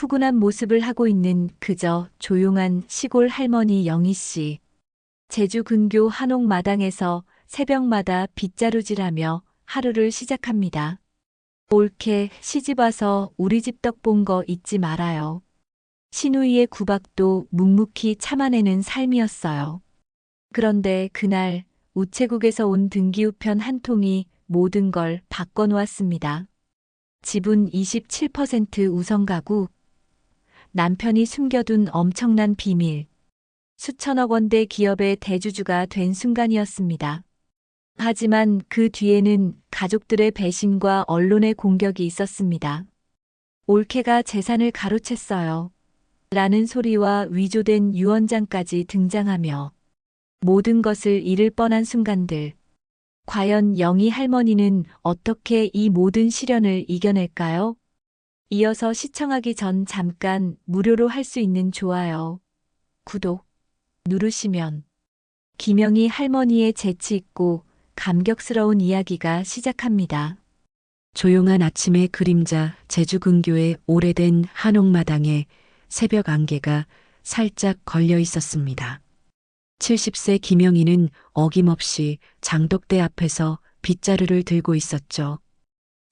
푸근한 모습을 하고 있는 그저 조용한 시골 할머니 영희 씨. 제주 근교 한옥마당에서 새벽마다 빗자루질하며 하루를 시작합니다. 올케 시집 와서 우리 집 떡 본 거 잊지 말아요. 시누이의 구박도 묵묵히 참아내는 삶이었어요. 그런데 그날 우체국에서 온 등기우편 한 통이 모든 걸 바꿔놓았습니다. 지분 27% 우선가구, 남편이 숨겨둔 엄청난 비밀, 수천억 원대 기업의 대주주가 된 순간이었습니다. 하지만 그 뒤에는 가족들의 배신과 언론의 공격이 있었습니다. 올케가 재산을 가로챘어요. 라는 소리와 위조된 유언장까지 등장하며 모든 것을 잃을 뻔한 순간들. 과연 영희 할머니는 어떻게 이 모든 시련을 이겨낼까요? 이어서 시청하기 전 잠깐 무료로 할 수 있는 좋아요, 구독 누르시면 김영희 할머니의 재치 있고 감격스러운 이야기가 시작합니다. 조용한 아침의 그림자, 제주 근교의 오래된 한옥마당에 새벽 안개가 살짝 걸려 있었습니다. 70세 김영희는 어김없이 장독대 앞에서 빗자루를 들고 있었죠.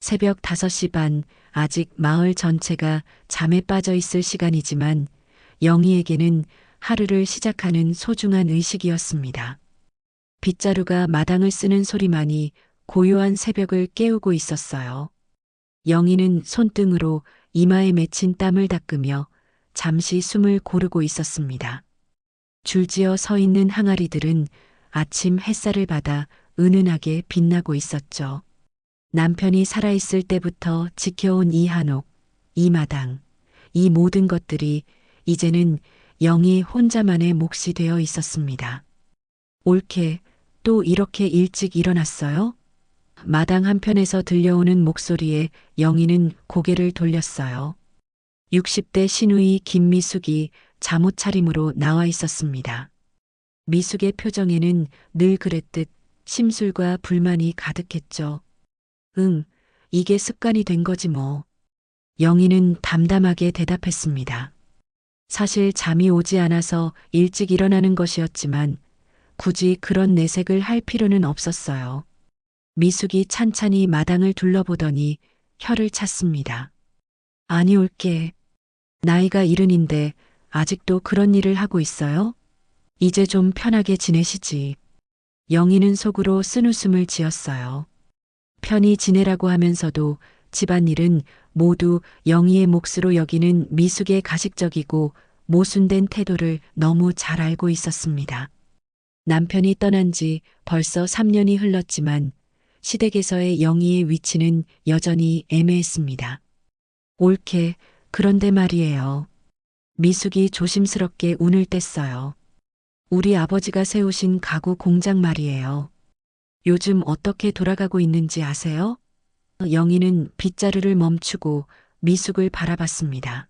새벽 5시 반, 아직 마을 전체가 잠에 빠져 있을 시간이지만 영희에게는 하루를 시작하는 소중한 의식이었습니다. 빗자루가 마당을 쓰는 소리만이 고요한 새벽을 깨우고 있었어요. 영희는 손등으로 이마에 맺힌 땀을 닦으며 잠시 숨을 고르고 있었습니다. 줄지어 서 있는 항아리들은 아침 햇살을 받아 은은하게 빛나고 있었죠. 남편이 살아있을 때부터 지켜온 이 한옥, 이 마당, 이 모든 것들이 이제는 영희 혼자만의 몫이 되어 있었습니다. 올케, 또 이렇게 일찍 일어났어요? 마당 한편에서 들려오는 목소리에 영희는 고개를 돌렸어요. 60대 시누이 김미숙이 잠옷 차림으로 나와 있었습니다. 미숙의 표정에는 늘 그랬듯 심술과 불만이 가득했죠. 응, 이게 습관이 된 거지 뭐. 영희는 담담하게 대답했습니다. 사실 잠이 오지 않아서 일찍 일어나는 것이었지만 굳이 그런 내색을 할 필요는 없었어요. 미숙이 찬찬히 마당을 둘러보더니 혀를 찼습니다. 아니 올게. 나이가 70인데 아직도 그런 일을 하고 있어요? 이제 좀 편하게 지내시지. 영희는 속으로 쓴웃음을 지었어요. 편히 지내라고 하면서도 집안일은 모두 영희의 몫으로 여기는 미숙의 가식적이고 모순된 태도를 너무 잘 알고 있었습니다. 남편이 떠난 지 벌써 3년이 흘렀지만 시댁에서의 영희의 위치는 여전히 애매했습니다. 올케, 그런데 말이에요. 미숙이 조심스럽게 운을 뗐어요. 우리 아버지가 세우신 가구 공장 말이에요. 요즘 어떻게 돌아가고 있는지 아세요? 영희는 빗자루를 멈추고 미숙을 바라봤습니다.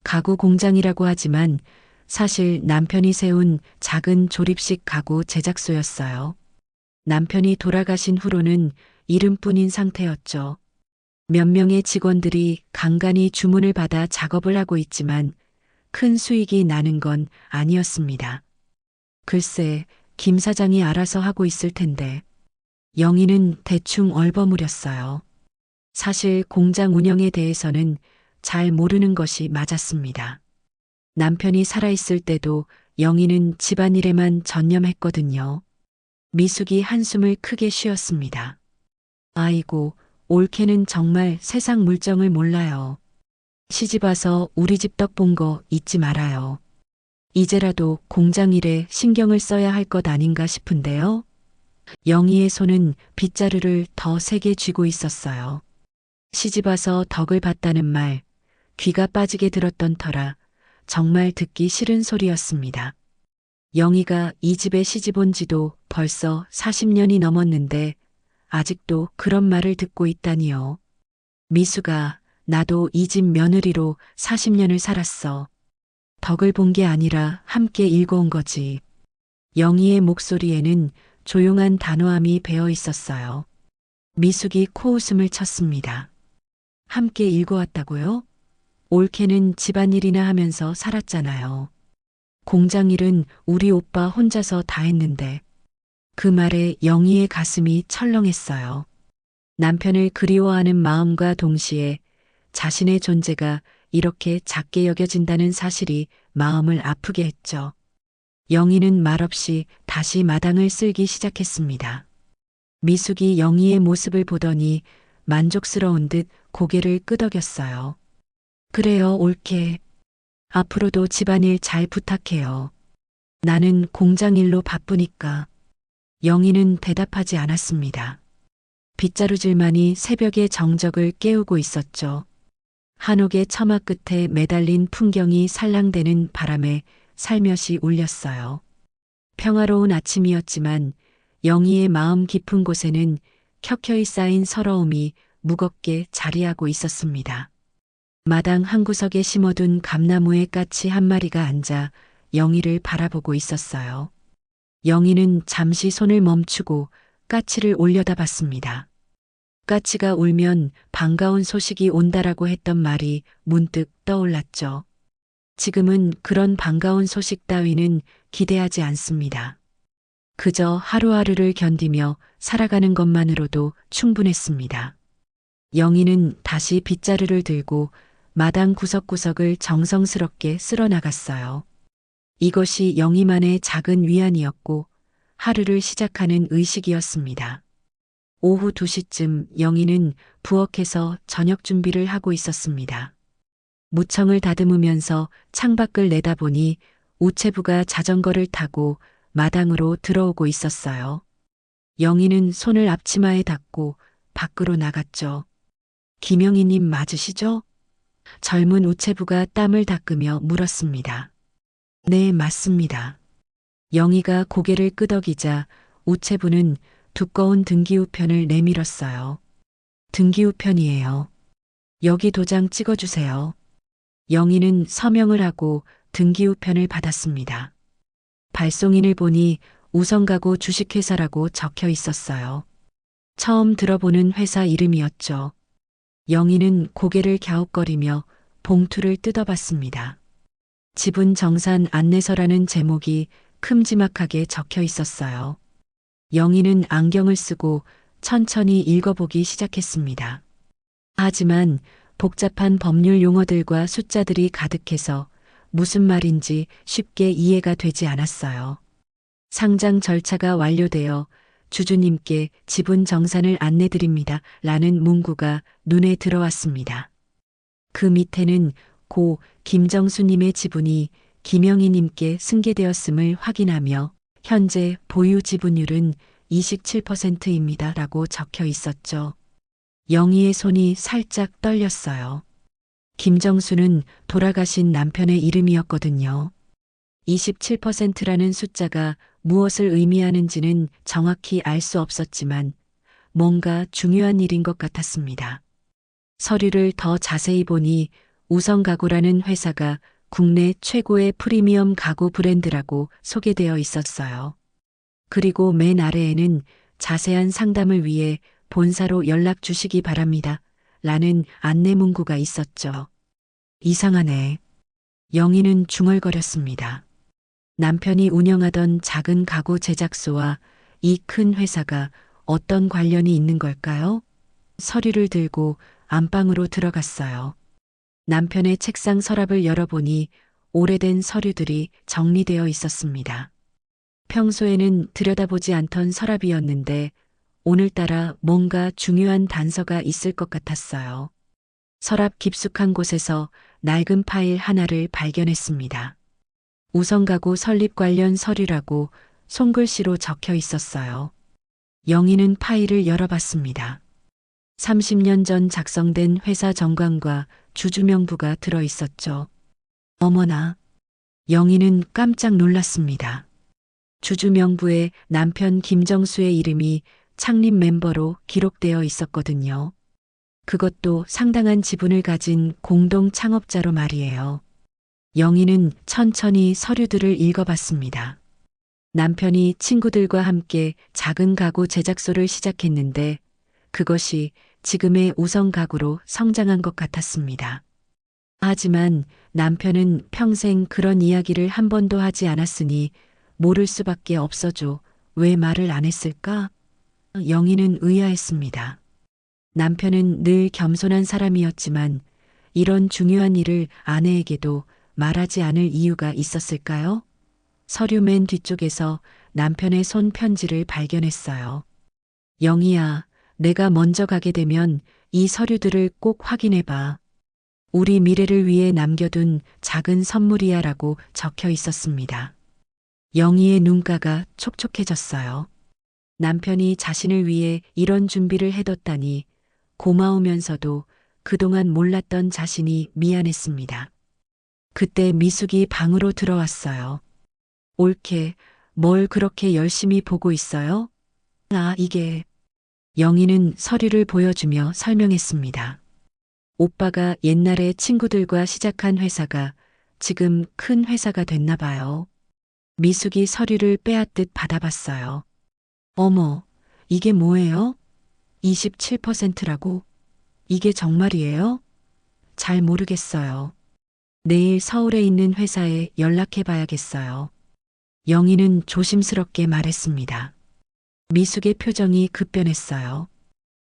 가구 공장이라고 하지만 사실 남편이 세운 작은 조립식 가구 제작소였어요. 남편이 돌아가신 후로는 이름뿐인 상태였죠. 몇 명의 직원들이 간간히 주문을 받아 작업을 하고 있지만 큰 수익이 나는 건 아니었습니다. 글쎄, 김 사장이 알아서 하고 있을 텐데. 영희는 대충 얼버무렸어요. 사실 공장 운영에 대해서는 잘 모르는 것이 맞았습니다. 남편이 살아있을 때도 영희는 집안일에만 전념했거든요. 미숙이 한숨을 크게 쉬었습니다. 아이고, 올케는 정말 세상 물정을 몰라요. 시집 와서 우리 집 떡 본 거 잊지 말아요. 이제라도 공장 일에 신경을 써야 할 것 아닌가 싶은데요. 영희의 손은 빗자루를 더 세게 쥐고 있었어요. 시집 와서 덕을 봤다는 말, 귀가 빠지게 들었던 터라 정말 듣기 싫은 소리였습니다. 영희가 이 집에 시집 온 지도 벌써 40년이 넘었는데 아직도 그런 말을 듣고 있다니요. 미숙아, 나도 이 집 며느리로 40년을 살았어. 덕을 본 게 아니라 함께 읽어온 거지. 영희의 목소리에는 조용한 단호함이 배어 있었어요. 미숙이 코웃음을 쳤습니다. 함께 읽어왔다고요? 올케는 집안일이나 하면서 살았잖아요. 공장 일은 우리 오빠 혼자서 다 했는데. 그 말에 영희의 가슴이 철렁했어요. 남편을 그리워하는 마음과 동시에 자신의 존재가 이렇게 작게 여겨진다는 사실이 마음을 아프게 했죠. 영희는 말없이 다시 마당을 쓸기 시작했습니다. 미숙이 영희의 모습을 보더니 만족스러운 듯 고개를 끄덕였어요. 그래요, 올케. 앞으로도 집안일 잘 부탁해요. 나는 공장 일로 바쁘니까. 영희는 대답하지 않았습니다. 빗자루질만이 새벽의 정적을 깨우고 있었죠. 한옥의 처마 끝에 매달린 풍경이 살랑대는 바람에 살며시 울렸어요. 평화로운 아침이었지만 영희의 마음 깊은 곳에는 켜켜이 쌓인 서러움이 무겁게 자리하고 있었습니다. 마당 한 구석에 심어둔 감나무에 까치 한 마리가 앉아 영희를 바라보고 있었어요. 영희는 잠시 손을 멈추고 까치를 올려다봤습니다. 까치가 울면 반가운 소식이 온다라고 했던 말이 문득 떠올랐죠. 지금은 그런 반가운 소식 따위는 기대하지 않습니다. 그저 하루하루를 견디며 살아가는 것만으로도 충분했습니다. 영희는 다시 빗자루를 들고 마당 구석구석을 정성스럽게 쓸어 나갔어요. 이것이 영희만의 작은 위안이었고 하루를 시작하는 의식이었습니다. 오후 2시쯤 영희는 부엌에서 저녁 준비를 하고 있었습니다. 무청을 다듬으면서 창밖을 내다보니 우체부가 자전거를 타고 마당으로 들어오고 있었어요. 영희는 손을 앞치마에 닫고 밖으로 나갔죠. 김영희님 맞으시죠? 젊은 우체부가 땀을 닦으며 물었습니다. 네, 맞습니다. 영희가 고개를 끄덕이자 우체부는 두꺼운 등기우편을 내밀었어요. 등기우편이에요. 여기 도장 찍어주세요. 영희는 서명을 하고 등기우편을 받았습니다. 발송인을 보니 우성가구 주식회사라고 적혀 있었어요. 처음 들어보는 회사 이름이었죠. 영희는 고개를 갸웃거리며 봉투를 뜯어봤습니다. 지분 정산 안내서라는 제목이 큼지막하게 적혀 있었어요. 영희는 안경을 쓰고 천천히 읽어보기 시작했습니다. 하지만 복잡한 법률 용어들과 숫자들이 가득해서 무슨 말인지 쉽게 이해가 되지 않았어요. 상장 절차가 완료되어 주주님께 지분 정산을 안내드립니다. 라는 문구가 눈에 들어왔습니다. 그 밑에는 고 김정수님의 지분이 김영희님께 승계되었음을 확인하며 현재 보유 지분율은 27%입니다. 라고 적혀 있었죠. 영희의 손이 살짝 떨렸어요. 김정수는 돌아가신 남편의 이름이었거든요. 27%라는 숫자가 무엇을 의미하는지는 정확히 알 수 없었지만 뭔가 중요한 일인 것 같았습니다. 서류를 더 자세히 보니 우성가구라는 회사가 국내 최고의 프리미엄 가구 브랜드라고 소개되어 있었어요. 그리고 맨 아래에는 자세한 상담을 위해 본사로 연락 주시기 바랍니다. 라는 안내 문구가 있었죠. 이상하네. 영희는 중얼거렸습니다. 남편이 운영하던 작은 가구 제작소와 이 큰 회사가 어떤 관련이 있는 걸까요? 서류를 들고 안방으로 들어갔어요. 남편의 책상 서랍을 열어보니 오래된 서류들이 정리되어 있었습니다. 평소에는 들여다보지 않던 서랍이었는데 오늘따라 뭔가 중요한 단서가 있을 것 같았어요. 서랍 깊숙한 곳에서 낡은 파일 하나를 발견했습니다. 우성가구 설립 관련 서류라고 손글씨로 적혀 있었어요. 영희는 파일을 열어봤습니다. 30년 전 작성된 회사 정관과 주주 명부가 들어 있었죠. 어머나. 영희는 깜짝 놀랐습니다. 주주 명부에 남편 김정수의 이름이 창립 멤버로 기록되어 있었거든요. 그것도 상당한 지분을 가진 공동 창업자로 말이에요. 영희는 천천히 서류들을 읽어봤습니다. 남편이 친구들과 함께 작은 가구 제작소를 시작했는데 그것이 지금의 우성 가구로 성장한 것 같았습니다. 하지만 남편은 평생 그런 이야기를 한 번도 하지 않았으니 모를 수밖에 없어죠. 왜 말을 안 했을까? 영희는 의아했습니다. 남편은 늘 겸손한 사람이었지만 이런 중요한 일을 아내에게도 말하지 않을 이유가 있었을까요? 서류 맨 뒤쪽에서 남편의 손 편지를 발견했어요. 영희야, 내가 먼저 가게 되면 이 서류들을 꼭 확인해 봐. 우리 미래를 위해 남겨둔 작은 선물이야 라고 적혀 있었습니다. 영희의 눈가가 촉촉해졌어요. 남편이 자신을 위해 이런 준비를 해뒀다니 고마우면서도 그동안 몰랐던 자신이 미안했습니다. 그때 미숙이 방으로 들어왔어요. 옳게, 뭘 그렇게 열심히 보고 있어요? 아, 이게. 영희는 서류를 보여주며 설명했습니다. 오빠가 옛날에 친구들과 시작한 회사가 지금 큰 회사가 됐나 봐요. 미숙이 서류를 빼앗듯 받아봤어요. 어머, 이게 뭐예요? 27%라고? 이게 정말이에요? 잘 모르겠어요. 내일 서울에 있는 회사에 연락해 봐야겠어요. 영희는 조심스럽게 말했습니다. 미숙의 표정이 급변했어요.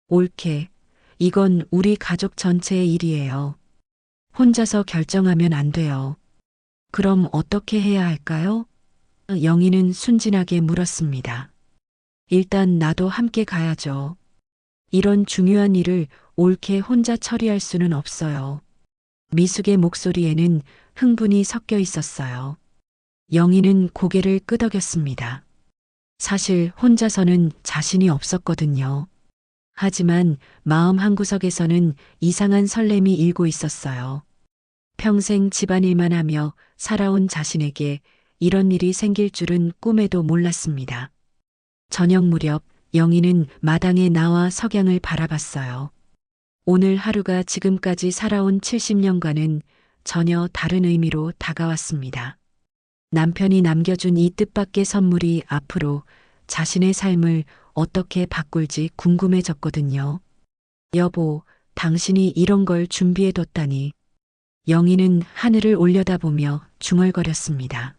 옳게, 이건 우리 가족 전체의 일이에요. 혼자서 결정하면 안 돼요. 그럼 어떻게 해야 할까요? 영희는 순진하게 물었습니다. 일단 나도 함께 가야죠. 이런 중요한 일을 옳게 혼자 처리할 수는 없어요. 미숙의 목소리에는 흥분이 섞여 있었어요. 영희는 고개를 끄덕였습니다. 사실 혼자서는 자신이 없었거든요. 하지만 마음 한구석에서는 이상한 설렘이 일고 있었어요. 평생 집안일만 하며 살아온 자신에게 이런 일이 생길 줄은 꿈에도 몰랐습니다. 저녁 무렵 영희는 마당에 나와 석양을 바라봤어요. 오늘 하루가 지금까지 살아온 70년과는 전혀 다른 의미로 다가왔습니다. 남편이 남겨준 이 뜻밖의 선물이 앞으로 자신의 삶을 어떻게 바꿀지 궁금해졌거든요. 여보, 당신이 이런 걸 준비해뒀다니. 영희는 하늘을 올려다보며 중얼거렸습니다.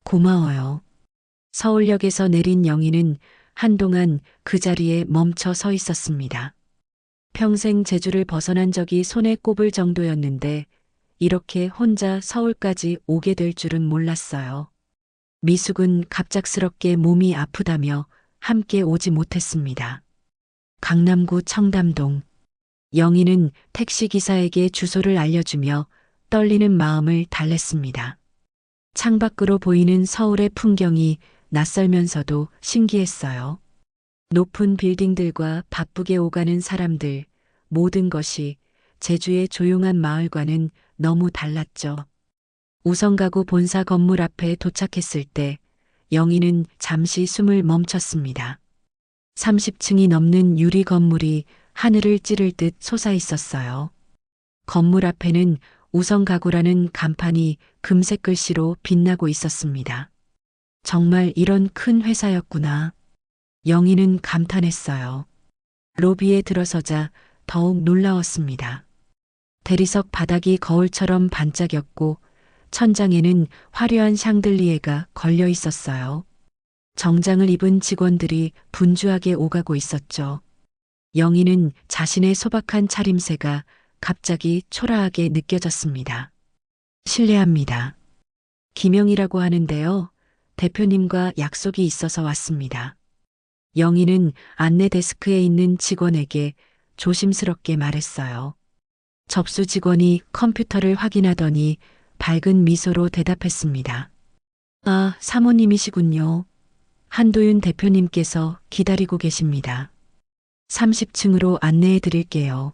고마워요. 서울역에서 내린 영희는 한동안 그 자리에 멈춰 서 있었습니다. 평생 제주를 벗어난 적이 손에 꼽을 정도였는데 이렇게 혼자 서울까지 오게 될 줄은 몰랐어요. 미숙은 갑작스럽게 몸이 아프다며 함께 오지 못했습니다. 강남구 청담동. 영희는 택시기사에게 주소를 알려주며 떨리는 마음을 달랬습니다. 창밖으로 보이는 서울의 풍경이 낯설면서도 신기했어요. 높은 빌딩들과 바쁘게 오가는 사람들, 모든 것이 제주의 조용한 마을과는 너무 달랐죠. 우성가구 본사 건물 앞에 도착했을 때 영희는 잠시 숨을 멈췄습니다. 30층이 넘는 유리 건물이 하늘을 찌를 듯 솟아 있었어요. 건물 앞에는 우성가구라는 간판이 금색 글씨로 빛나고 있었습니다. 정말 이런 큰 회사였구나. 영희는 감탄했어요. 로비에 들어서자 더욱 놀라웠습니다. 대리석 바닥이 거울처럼 반짝였고 천장에는 화려한 샹들리에가 걸려 있었어요. 정장을 입은 직원들이 분주하게 오가고 있었죠. 영희는 자신의 소박한 차림새가 갑자기 초라하게 느껴졌습니다. 실례합니다. 김영희라고 하는데요. 대표님과 약속이 있어서 왔습니다. 영희는 안내 데스크에 있는 직원에게 조심스럽게 말했어요. 접수 직원이 컴퓨터를 확인하더니 밝은 미소로 대답했습니다. 아, 사모님이시군요. 한도윤 대표님께서 기다리고 계십니다. 30층으로 안내해 드릴게요.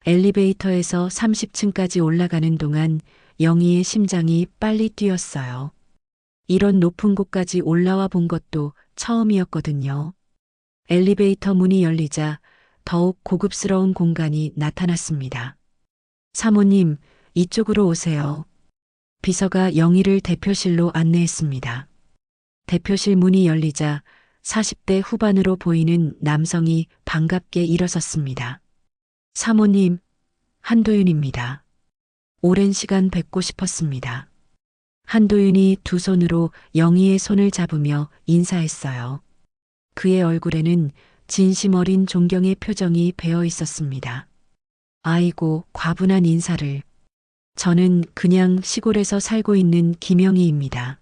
엘리베이터에서 30층까지 올라가는 동안 영희의 심장이 빨리 뛰었어요. 이런 높은 곳까지 올라와 본 것도 처음이었거든요. 엘리베이터 문이 열리자 더욱 고급스러운 공간이 나타났습니다. 사모님, 이쪽으로 오세요. 비서가 영희를 대표실로 안내했습니다. 대표실 문이 열리자 40대 후반으로 보이는 남성이 반갑게 일어섰습니다. 사모님, 한도윤입니다. 오랜 시간 뵙고 싶었습니다. 한도윤이 두 손으로 영희의 손을 잡으며 인사했어요. 그의 얼굴에는 진심 어린 존경의 표정이 배어 있었습니다. 아이고, 과분한 인사를. 저는 그냥 시골에서 살고 있는 김영희입니다.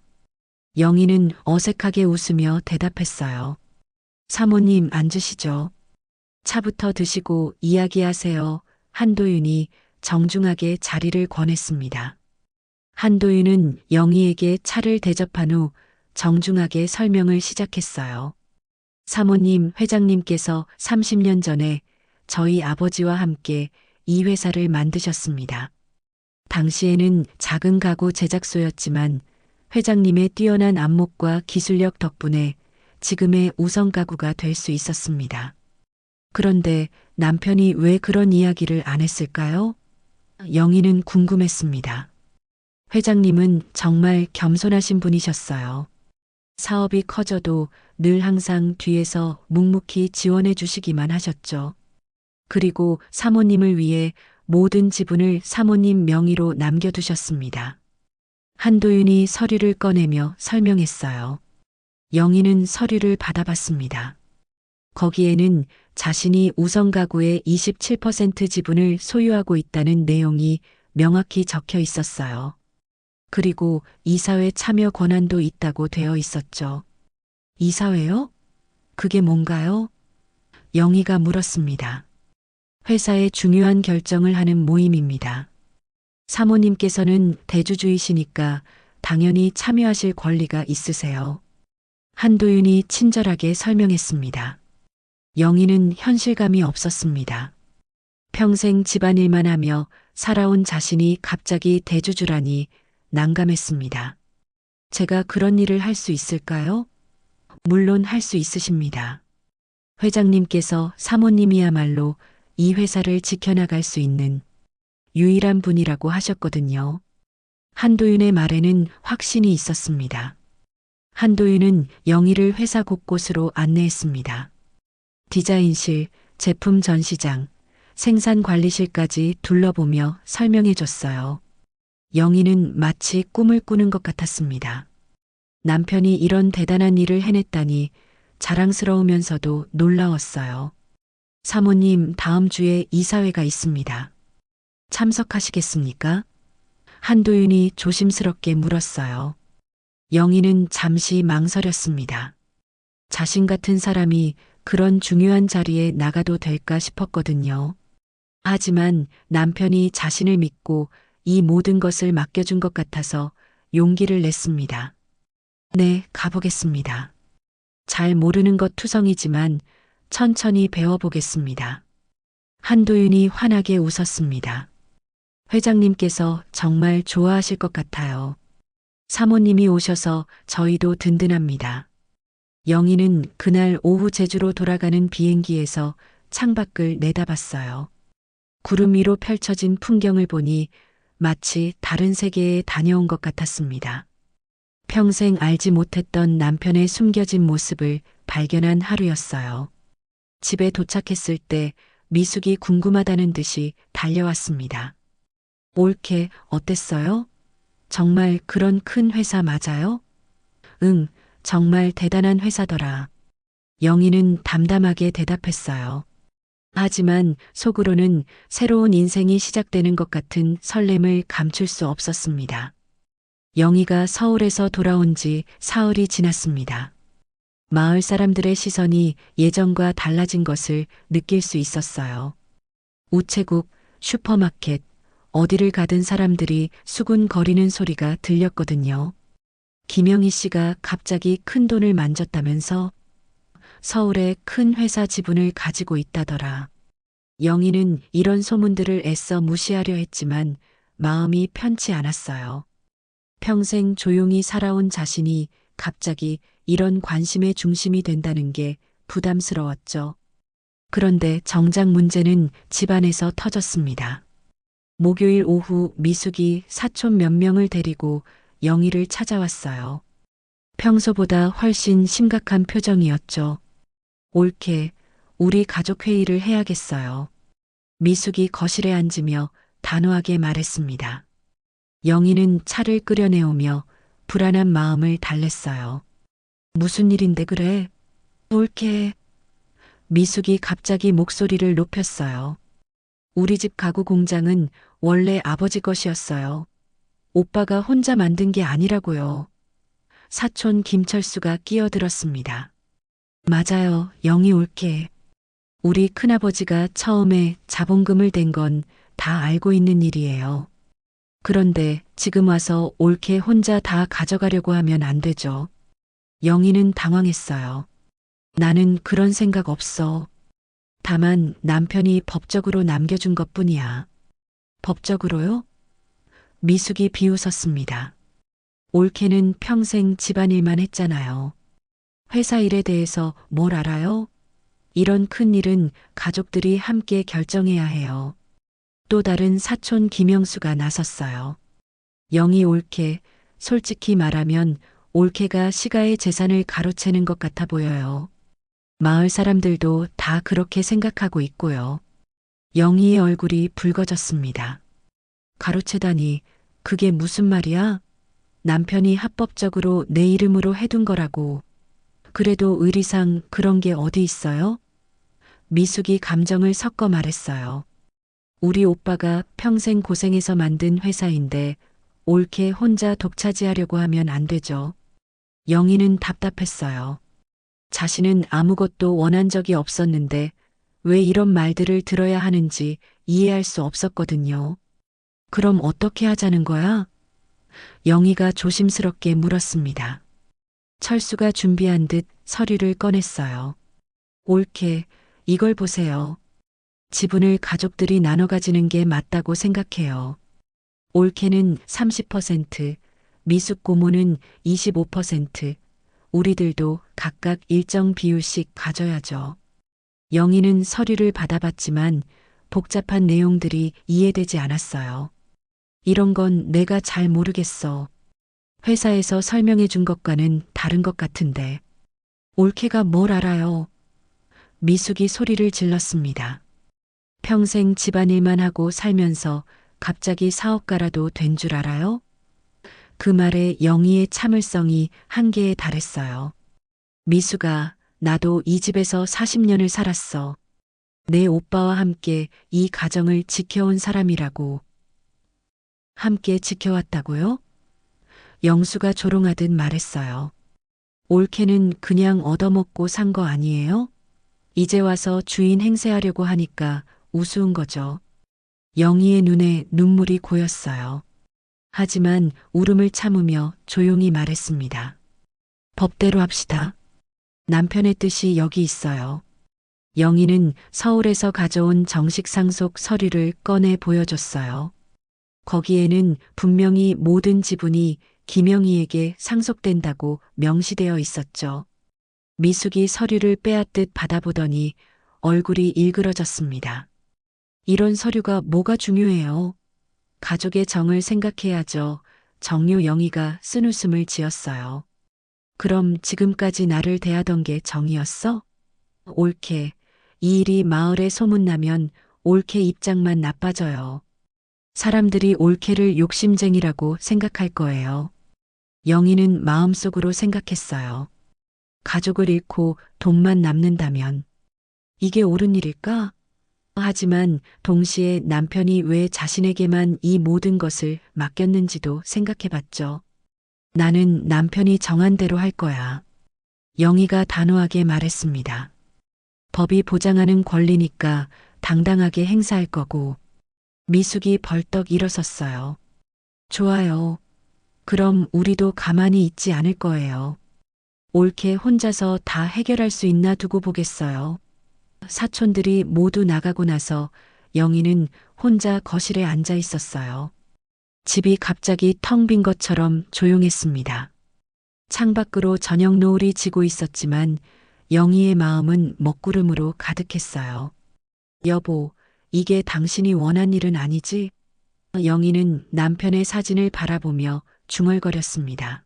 영희는 어색하게 웃으며 대답했어요. 사모님 앉으시죠. 차부터 드시고 이야기하세요. 한도윤이 정중하게 자리를 권했습니다. 한도윤은 영희에게 차를 대접한 후 정중하게 설명을 시작했어요. 사모님, 회장님께서 30년 전에 저희 아버지와 함께 이 회사를 만드셨습니다. 당시에는 작은 가구 제작소였지만 회장님의 뛰어난 안목과 기술력 덕분에 지금의 우선 가구가 될 수 있었습니다. 그런데 남편이 왜 그런 이야기를 안 했을까요? 영희는 궁금했습니다. 회장님은 정말 겸손하신 분이셨어요. 사업이 커져도 늘 항상 뒤에서 묵묵히 지원해 주시기만 하셨죠. 그리고 사모님을 위해 모든 지분을 사모님 명의로 남겨두셨습니다. 한도윤이 서류를 꺼내며 설명했어요. 영희는 서류를 받아봤습니다. 거기에는 자신이 우선 가구의 27% 지분을 소유하고 있다는 내용이 명확히 적혀 있었어요. 그리고 이사회 참여 권한도 있다고 되어 있었죠. 이사회요? 그게 뭔가요? 영희가 물었습니다. 회사의 중요한 결정을 하는 모임입니다. 사모님께서는 대주주이시니까 당연히 참여하실 권리가 있으세요. 한도윤이 친절하게 설명했습니다. 영희는 현실감이 없었습니다. 평생 집안일만 하며 살아온 자신이 갑자기 대주주라니 난감했습니다. 제가 그런 일을 할 수 있을까요? 물론 할 수 있으십니다. 회장님께서 사모님이야말로 이 회사를 지켜나갈 수 있는 유일한 분이라고 하셨거든요. 한도윤의 말에는 확신이 있었습니다. 한도윤은 영희를 회사 곳곳으로 안내했습니다. 디자인실, 제품 전시장, 생산관리실까지 둘러보며 설명해 줬어요. 영희는 마치 꿈을 꾸는 것 같았습니다. 남편이 이런 대단한 일을 해냈다니 자랑스러우면서도 놀라웠어요. 사모님, 다음 주에 이사회가 있습니다. 참석하시겠습니까? 한도윤이 조심스럽게 물었어요. 영희는 잠시 망설였습니다. 자신 같은 사람이 그런 중요한 자리에 나가도 될까 싶었거든요. 하지만 남편이 자신을 믿고 이 모든 것을 맡겨준 것 같아서 용기를 냈습니다. 네, 가보겠습니다. 잘 모르는 것 투성이지만 천천히 배워보겠습니다. 한도윤이 환하게 웃었습니다. 회장님께서 정말 좋아하실 것 같아요. 사모님이 오셔서 저희도 든든합니다. 영희는 그날 오후 제주로 돌아가는 비행기에서 창밖을 내다봤어요. 구름 위로 펼쳐진 풍경을 보니 마치 다른 세계에 다녀온 것 같았습니다. 평생 알지 못했던 남편의 숨겨진 모습을 발견한 하루였어요. 집에 도착했을 때 미숙이 궁금하다는 듯이 달려왔습니다. 올케, 어땠어요? 정말 그런 큰 회사 맞아요? 응, 정말 대단한 회사더라. 영희는 담담하게 대답했어요. 하지만 속으로는 새로운 인생이 시작되는 것 같은 설렘을 감출 수 없었습니다. 영희가 서울에서 돌아온 지 사흘이 지났습니다. 마을 사람들의 시선이 예전과 달라진 것을 느낄 수 있었어요. 우체국, 슈퍼마켓, 어디를 가든 사람들이 수군거리는 소리가 들렸거든요. 김영희 씨가 갑자기 큰 돈을 만졌다면서 서울에 큰 회사 지분을 가지고 있다더라. 영희는 이런 소문들을 애써 무시하려 했지만 마음이 편치 않았어요. 평생 조용히 살아온 자신이 갑자기 이런 관심의 중심이 된다는 게 부담스러웠죠. 그런데 정작 문제는 집안에서 터졌습니다. 목요일 오후 미숙이 사촌 몇 명을 데리고 영희를 찾아왔어요. 평소보다 훨씬 심각한 표정이었죠. 올케, 우리 가족 회의를 해야겠어요. 미숙이 거실에 앉으며 단호하게 말했습니다. 영희는 차를 끓여내오며 불안한 마음을 달랬어요. 무슨 일인데 그래? 올케. 미숙이 갑자기 목소리를 높였어요. 우리 집 가구 공장은 원래 아버지 것이었어요. 오빠가 혼자 만든 게 아니라고요. 사촌 김철수가 끼어들었습니다. 맞아요, 영희 올케. 우리 큰아버지가 처음에 자본금을 댄 건 다 알고 있는 일이에요. 그런데 지금 와서 올케 혼자 다 가져가려고 하면 안 되죠. 영희는 당황했어요. 나는 그런 생각 없어. 다만 남편이 법적으로 남겨준 것뿐이야. 법적으로요? 미숙이 비웃었습니다. 올케는 평생 집안일만 했잖아요. 회사 일에 대해서 뭘 알아요? 이런 큰 일은 가족들이 함께 결정해야 해요. 또 다른 사촌 김영수가 나섰어요. 영희 올케, 솔직히 말하면 올케가 시가의 재산을 가로채는 것 같아 보여요. 마을 사람들도 다 그렇게 생각하고 있고요. 영희의 얼굴이 붉어졌습니다. 가로채다니, 그게 무슨 말이야? 남편이 합법적으로 내 이름으로 해둔 거라고. 그래도 의리상 그런 게 어디 있어요? 미숙이 감정을 섞어 말했어요. 우리 오빠가 평생 고생해서 만든 회사인데 올케 혼자 독차지하려고 하면 안 되죠. 영희는 답답했어요. 자신은 아무것도 원한 적이 없었는데 왜 이런 말들을 들어야 하는지 이해할 수 없었거든요. 그럼 어떻게 하자는 거야? 영희가 조심스럽게 물었습니다. 철수가 준비한 듯 서류를 꺼냈어요. 올케, 이걸 보세요. 지분을 가족들이 나눠 가지는 게 맞다고 생각해요. 올케는 30%, 미숙 고모는 25%, 우리들도 각각 일정 비율씩 가져야죠. 영희는 서류를 받아봤지만 복잡한 내용들이 이해되지 않았어요. 이런 건 내가 잘 모르겠어. 회사에서 설명해 준 것과는 다른 것 같은데. 올케가 뭘 알아요? 미숙이 소리를 질렀습니다. 평생 집안일만 하고 살면서 갑자기 사업가라도 된 줄 알아요? 그 말에 영희의 참을성이 한계에 달했어요. 미숙아, 나도 이 집에서 40년을 살았어. 내 오빠와 함께 이 가정을 지켜온 사람이라고. 함께 지켜왔다고요? 영수가 조롱하듯 말했어요. 올케는 그냥 얻어먹고 산 거 아니에요? 이제 와서 주인 행세하려고 하니까 우스운 거죠. 영희의 눈에 눈물이 고였어요. 하지만 울음을 참으며 조용히 말했습니다. 법대로 합시다. 남편의 뜻이 여기 있어요. 영희는 서울에서 가져온 정식 상속 서류를 꺼내 보여줬어요. 거기에는 분명히 모든 지분이 김영희에게 상속된다고 명시되어 있었죠. 미숙이 서류를 빼앗듯 받아보더니 얼굴이 일그러졌습니다. 이런 서류가 뭐가 중요해요? 가족의 정을 생각해야죠. 정유 영희가 쓴웃음을 지었어요. 그럼 지금까지 나를 대하던 게 정이었어? 올케, 이 일이 마을에 소문나면 올케 입장만 나빠져요. 사람들이 올케를 욕심쟁이라고 생각할 거예요. 영희는 마음속으로 생각했어요. 가족을 잃고 돈만 남는다면 이게 옳은 일일까? 하지만 동시에 남편이 왜 자신에게만 이 모든 것을 맡겼는지도 생각해 봤죠. 나는 남편이 정한 대로 할 거야. 영희가 단호하게 말했습니다. 법이 보장하는 권리니까 당당하게 행사할 거고. 미숙이 벌떡 일어섰어요. 좋아요. 그럼 우리도 가만히 있지 않을 거예요. 올케 혼자서 다 해결할 수 있나 두고 보겠어요. 사촌들이 모두 나가고 나서 영희는 혼자 거실에 앉아 있었어요. 집이 갑자기 텅 빈 것처럼 조용했습니다. 창밖으로 저녁 노을이 지고 있었지만 영희의 마음은 먹구름으로 가득했어요. 여보, 이게 당신이 원한 일은 아니지? 영희는 남편의 사진을 바라보며 중얼거렸습니다.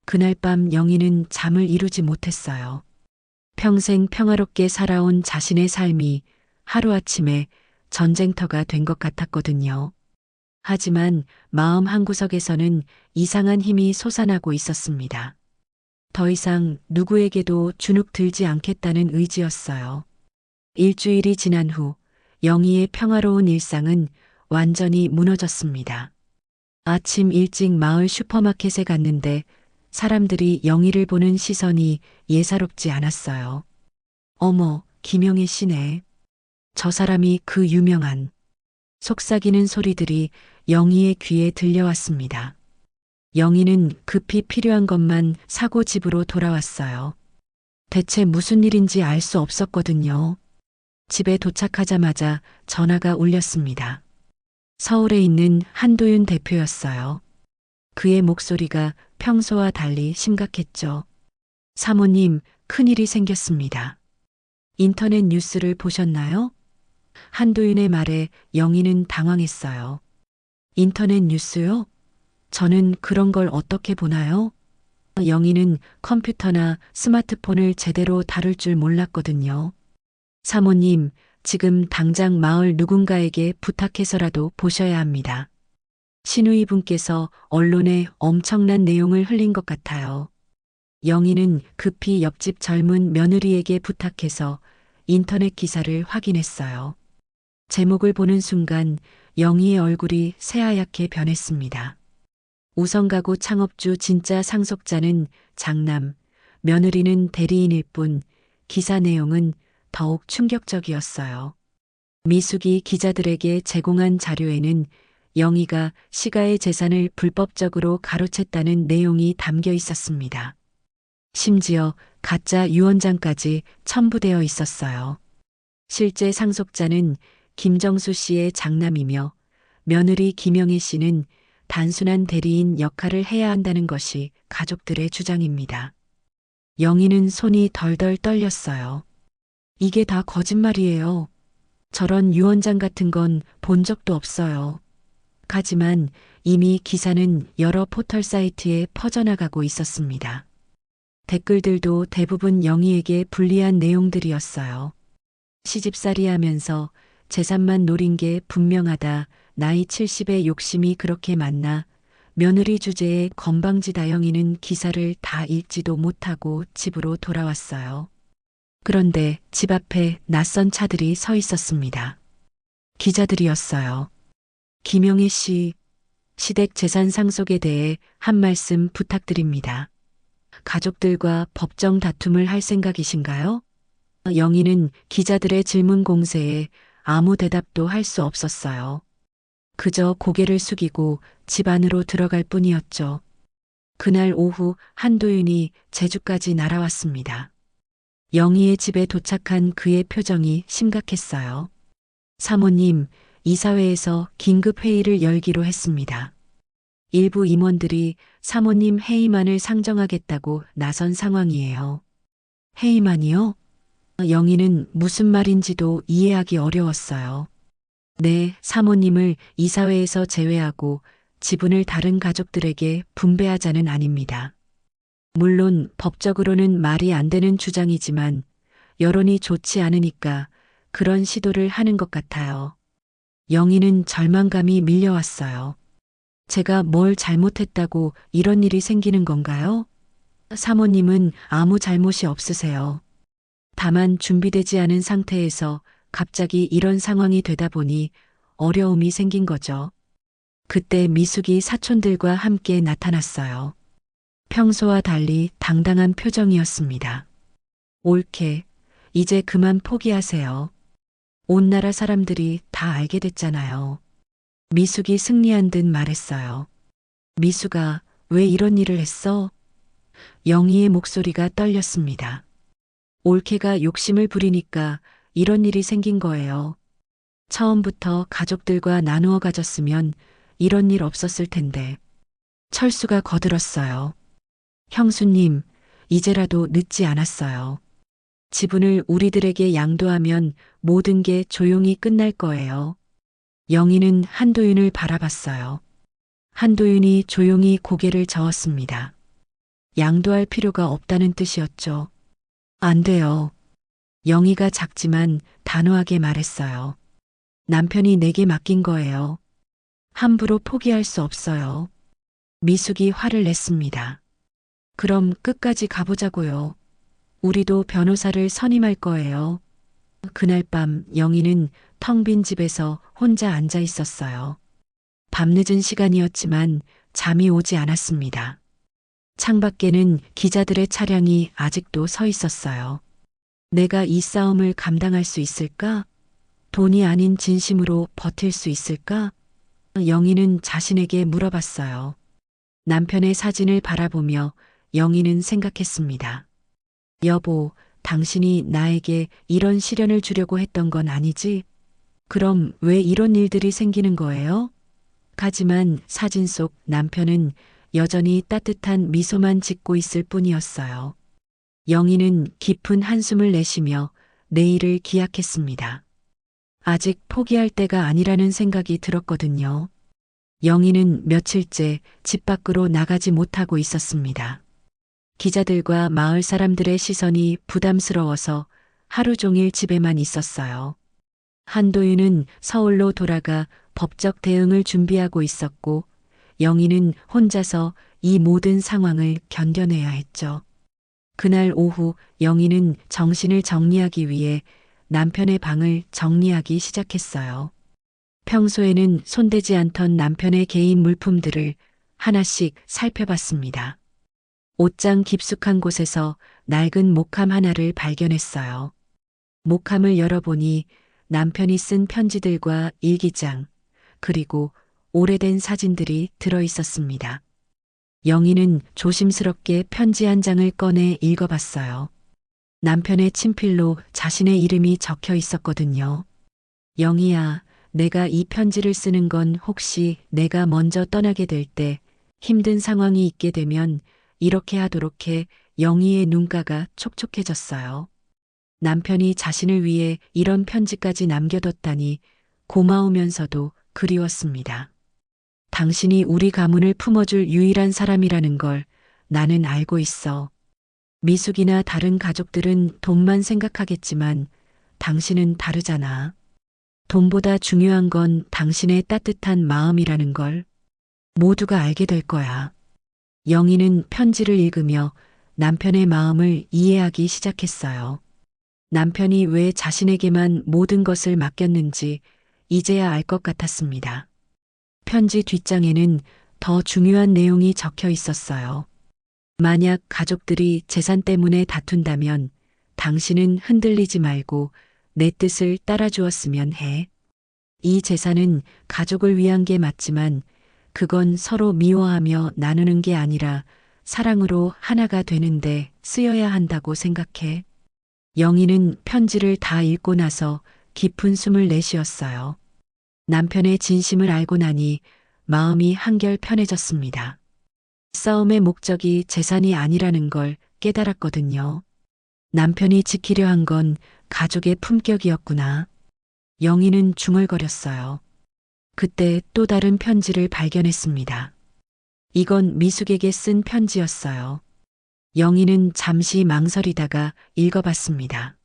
그날 밤 영희는 잠을 이루지 못했어요. 평생 평화롭게 살아온 자신의 삶이 하루아침에 전쟁터가 된 것 같았거든요. 하지만 마음 한구석에서는 이상한 힘이 솟아나고 있었습니다. 더 이상 누구에게도 주눅 들지 않겠다는 의지였어요. 일주일이 지난 후 영희의 평화로운 일상은 완전히 무너졌습니다. 아침 일찍 마을 슈퍼마켓에 갔는데 사람들이 영희를 보는 시선이 예사롭지 않았어요. 어머, 김영희 씨네. 저 사람이 그 유명한. 속삭이는 소리들이 영희의 귀에 들려왔습니다. 영희는 급히 필요한 것만 사고 집으로 돌아왔어요. 대체 무슨 일인지 알 수 없었거든요. 집에 도착하자마자 전화가 울렸습니다. 서울에 있는 한도윤 대표였어요. 그의 목소리가 평소와 달리 심각했죠. 사모님, 큰일이 생겼습니다. 인터넷 뉴스를 보셨나요? 한도윤의 말에 영희는 당황했어요. 인터넷 뉴스요? 저는 그런 걸 어떻게 보나요? 영희는 컴퓨터나 스마트폰을 제대로 다룰 줄 몰랐거든요. 사모님, 지금 당장 마을 누군가에게 부탁해서라도 보셔야 합니다. 신우이 분께서 언론에 엄청난 내용을 흘린 것 같아요. 영희는 급히 옆집 젊은 며느리에게 부탁해서 인터넷 기사를 확인했어요. 제목을 보는 순간 영희의 얼굴이 새하얗게 변했습니다. 우성가구 창업주 진짜 상속자는 장남, 며느리는 대리인일 뿐 기사 내용은 더욱 충격적이었어요. 미숙이 기자들에게 제공한 자료에는 영희가 시가의 재산을 불법적으로 가로챘다는 내용이 담겨 있었습니다. 심지어 가짜 유언장까지 첨부되어 있었어요. 실제 상속자는 김정수 씨의 장남이며 며느리 김영희 씨는 단순한 대리인 역할을 해야 한다는 것이 가족들의 주장입니다. 영희는 손이 덜덜 떨렸어요. 이게 다 거짓말이에요. 저런 유언장 같은 건 본 적도 없어요. 하지만 이미 기사는 여러 포털 사이트에 퍼져나가고 있었습니다. 댓글들도 대부분 영희에게 불리한 내용들이었어요. 시집살이 하면서 재산만 노린 게 분명하다. 나이 70의 욕심이 그렇게 많나. 며느리 주제에 건방지다. 영희는 기사를 다 읽지도 못하고 집으로 돌아왔어요. 그런데 집 앞에 낯선 차들이 서 있었습니다. 기자들이었어요. 김영희 씨, 시댁 재산 상속에 대해 한 말씀 부탁드립니다. 가족들과 법정 다툼을 할 생각이신가요? 영희는 기자들의 질문 공세에 아무 대답도 할 수 없었어요. 그저 고개를 숙이고 집 안으로 들어갈 뿐이었죠. 그날 오후 한도윤이 제주까지 날아왔습니다. 영희의 집에 도착한 그의 표정이 심각했어요. 사모님, 이사회에서 긴급 회의를 열기로 했습니다. 일부 임원들이 사모님 회의만을 상정하겠다고 나선 상황이에요. 회의만이요? 영희는 무슨 말인지도 이해하기 어려웠어요. 네, 사모님을 이사회에서 제외하고 지분을 다른 가족들에게 분배하자는 아닙니다. 물론 법적으로는 말이 안 되는 주장이지만 여론이 좋지 않으니까 그런 시도를 하는 것 같아요. 영희는 절망감이 밀려왔어요. 제가 뭘 잘못했다고 이런 일이 생기는 건가요? 사모님은 아무 잘못이 없으세요. 다만 준비되지 않은 상태에서 갑자기 이런 상황이 되다 보니 어려움이 생긴 거죠. 그때 미숙이 사촌들과 함께 나타났어요. 평소와 달리 당당한 표정이었습니다. 옳게, 이제 그만 포기하세요. 온 나라 사람들이 다 알게 됐잖아요. 미숙이 승리한 듯 말했어요. 미숙아, 왜 이런 일을 했어? 영희의 목소리가 떨렸습니다. 올케가 욕심을 부리니까 이런 일이 생긴 거예요. 처음부터 가족들과 나누어 가졌으면 이런 일 없었을 텐데. 철수가 거들었어요. 형수님, 이제라도 늦지 않았어요. 지분을 우리들에게 양도하면 모든 게 조용히 끝날 거예요. 영희는 한도윤을 바라봤어요. 한도윤이 조용히 고개를 저었습니다. 양도할 필요가 없다는 뜻이었죠. 안 돼요. 영희가 작지만 단호하게 말했어요. 남편이 내게 맡긴 거예요. 함부로 포기할 수 없어요. 미숙이 화를 냈습니다. 그럼 끝까지 가보자고요. 우리도 변호사를 선임할 거예요. 그날 밤 영희는 텅 빈 집에서 혼자 앉아 있었어요. 밤늦은 시간이었지만 잠이 오지 않았습니다. 창밖에는 기자들의 차량이 아직도 서 있었어요. 내가 이 싸움을 감당할 수 있을까? 돈이 아닌 진심으로 버틸 수 있을까? 영희는 자신에게 물어봤어요. 남편의 사진을 바라보며 영희는 생각했습니다. 여보, 당신이 나에게 이런 시련을 주려고 했던 건 아니지? 그럼 왜 이런 일들이 생기는 거예요? 하지만 사진 속 남편은 여전히 따뜻한 미소만 짓고 있을 뿐이었어요. 영희는 깊은 한숨을 내쉬며 내일을 기약했습니다. 아직 포기할 때가 아니라는 생각이 들었거든요. 영희는 며칠째 집 밖으로 나가지 못하고 있었습니다. 기자들과 마을 사람들의 시선이 부담스러워서 하루 종일 집에만 있었어요. 한도윤은 서울로 돌아가 법적 대응을 준비하고 있었고, 영희는 혼자서 이 모든 상황을 견뎌내야 했죠. 그날 오후 영희는 정신을 정리하기 위해 남편의 방을 정리하기 시작했어요. 평소에는 손대지 않던 남편의 개인 물품들을 하나씩 살펴봤습니다. 옷장 깊숙한 곳에서 낡은 목함 하나를 발견했어요. 목함을 열어보니 남편이 쓴 편지들과 일기장, 그리고 오래된 사진들이 들어 있었습니다. 영희는 조심스럽게 편지 한 장을 꺼내 읽어봤어요. 남편의 친필로 자신의 이름이 적혀 있었거든요. 영희야, 내가 이 편지를 쓰는 건 혹시 내가 먼저 떠나게 될 때 힘든 상황이 있게 되면 이렇게 하도록 해. 영희의 눈가가 촉촉해졌어요. 남편이 자신을 위해 이런 편지까지 남겨뒀다니 고마우면서도 그리웠습니다. 당신이 우리 가문을 품어줄 유일한 사람이라는 걸 나는 알고 있어. 미숙이나 다른 가족들은 돈만 생각하겠지만 당신은 다르잖아. 돈보다 중요한 건 당신의 따뜻한 마음이라는 걸 모두가 알게 될 거야. 영희는 편지를 읽으며 남편의 마음을 이해하기 시작했어요. 남편이 왜 자신에게만 모든 것을 맡겼는지 이제야 알 것 같았습니다. 편지 뒷장에는 더 중요한 내용이 적혀 있었어요. 만약 가족들이 재산 때문에 다툰다면 당신은 흔들리지 말고 내 뜻을 따라주었으면 해. 이 재산은 가족을 위한 게 맞지만 그건 서로 미워하며 나누는 게 아니라 사랑으로 하나가 되는데 쓰여야 한다고 생각해. 영희는 편지를 다 읽고 나서 깊은 숨을 내쉬었어요. 남편의 진심을 알고 나니 마음이 한결 편해졌습니다. 싸움의 목적이 재산이 아니라는 걸 깨달았거든요. 남편이 지키려 한 건 가족의 품격이었구나. 영희는 중얼거렸어요. 그때 또 다른 편지를 발견했습니다. 이건 미숙에게 쓴 편지였어요. 영희는 잠시 망설이다가 읽어봤습니다.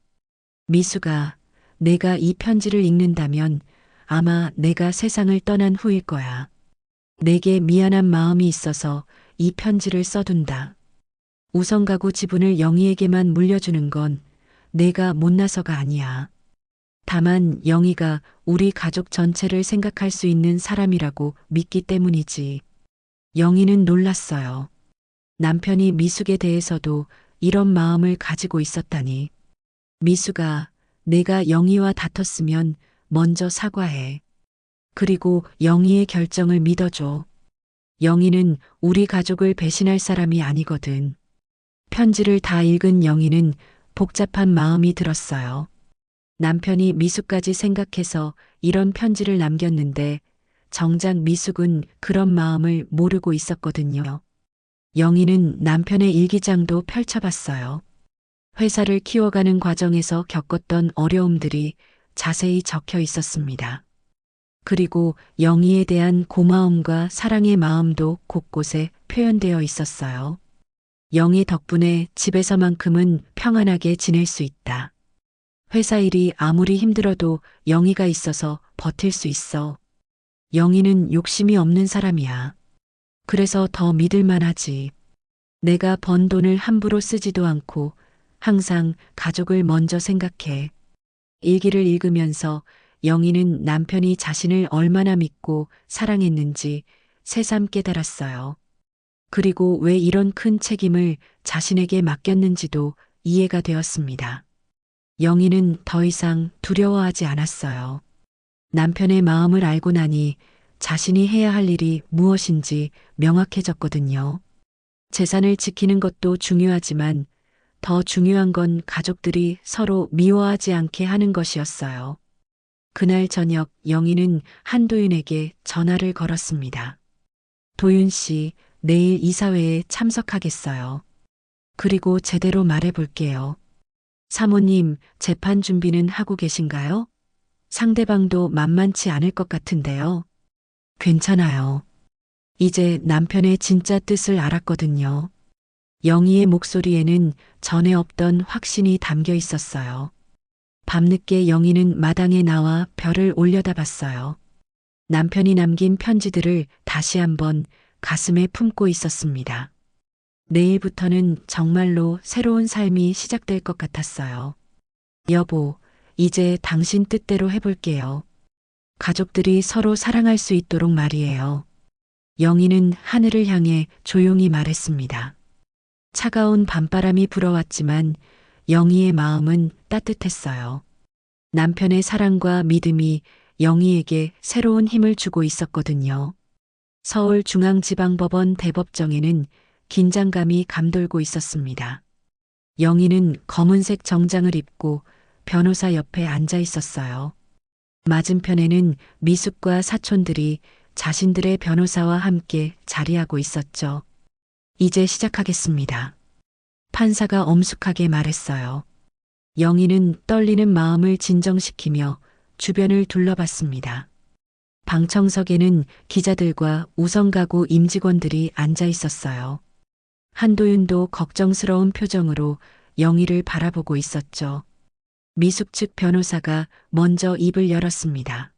미숙아, 내가 이 편지를 읽는다면 아마 내가 세상을 떠난 후일 거야. 내게 미안한 마음이 있어서 이 편지를 써둔다. 우선 가구 지분을 영희에게만 물려주는 건 내가 못나서가 아니야. 다만 영희가 우리 가족 전체를 생각할 수 있는 사람이라고 믿기 때문이지. 영희는 놀랐어요. 남편이 미숙에 대해서도 이런 마음을 가지고 있었다니. 미숙아, 내가 영희와 다퉜으면 먼저 사과해. 그리고 영희의 결정을 믿어줘. 영희는 우리 가족을 배신할 사람이 아니거든. 편지를 다 읽은 영희는 복잡한 마음이 들었어요. 남편이 미숙까지 생각해서 이런 편지를 남겼는데 정작 미숙은 그런 마음을 모르고 있었거든요. 영희는 남편의 일기장도 펼쳐봤어요. 회사를 키워가는 과정에서 겪었던 어려움들이 자세히 적혀 있었습니다. 그리고 영희에 대한 고마움과 사랑의 마음도 곳곳에 표현되어 있었어요. 영희 덕분에 집에서만큼은 평안하게 지낼 수 있다. 회사 일이 아무리 힘들어도 영희가 있어서 버틸 수 있어. 영희는 욕심이 없는 사람이야. 그래서 더 믿을만 하지. 내가 번 돈을 함부로 쓰지도 않고 항상 가족을 먼저 생각해. 일기를 읽으면서 영희는 남편이 자신을 얼마나 믿고 사랑했는지 새삼 깨달았어요. 그리고 왜 이런 큰 책임을 자신에게 맡겼는지도 이해가 되었습니다. 영희는 더 이상 두려워하지 않았어요. 남편의 마음을 알고 나니 자신이 해야 할 일이 무엇인지 명확해졌거든요. 재산을 지키는 것도 중요하지만 더 중요한 건 가족들이 서로 미워하지 않게 하는 것이었어요. 그날 저녁 영희는 한도윤에게 전화를 걸었습니다. 도윤 씨, 내일 이사회에 참석하겠어요. 그리고 제대로 말해볼게요. 사모님, 재판 준비는 하고 계신가요? 상대방도 만만치 않을 것 같은데요. 괜찮아요. 이제 남편의 진짜 뜻을 알았거든요. 영희의 목소리에는 전에 없던 확신이 담겨 있었어요. 밤늦게 영희는 마당에 나와 별을 올려다봤어요. 남편이 남긴 편지들을 다시 한번 가슴에 품고 있었습니다. 내일부터는 정말로 새로운 삶이 시작될 것 같았어요. 여보, 이제 당신 뜻대로 해볼게요. 가족들이 서로 사랑할 수 있도록 말이에요. 영희는 하늘을 향해 조용히 말했습니다. 차가운 밤바람이 불어왔지만 영희의 마음은 따뜻했어요. 남편의 사랑과 믿음이 영희에게 새로운 힘을 주고 있었거든요. 서울중앙지방법원 대법정에는 긴장감이 감돌고 있었습니다. 영희는 검은색 정장을 입고 변호사 옆에 앉아 있었어요. 맞은편에는 미숙과 사촌들이 자신들의 변호사와 함께 자리하고 있었죠. 이제 시작하겠습니다. 판사가 엄숙하게 말했어요. 영희는 떨리는 마음을 진정시키며 주변을 둘러봤습니다. 방청석에는 기자들과 우선가구 임직원들이 앉아 있었어요. 한도윤도 걱정스러운 표정으로 영희를 바라보고 있었죠. 미숙 측 변호사가 먼저 입을 열었습니다.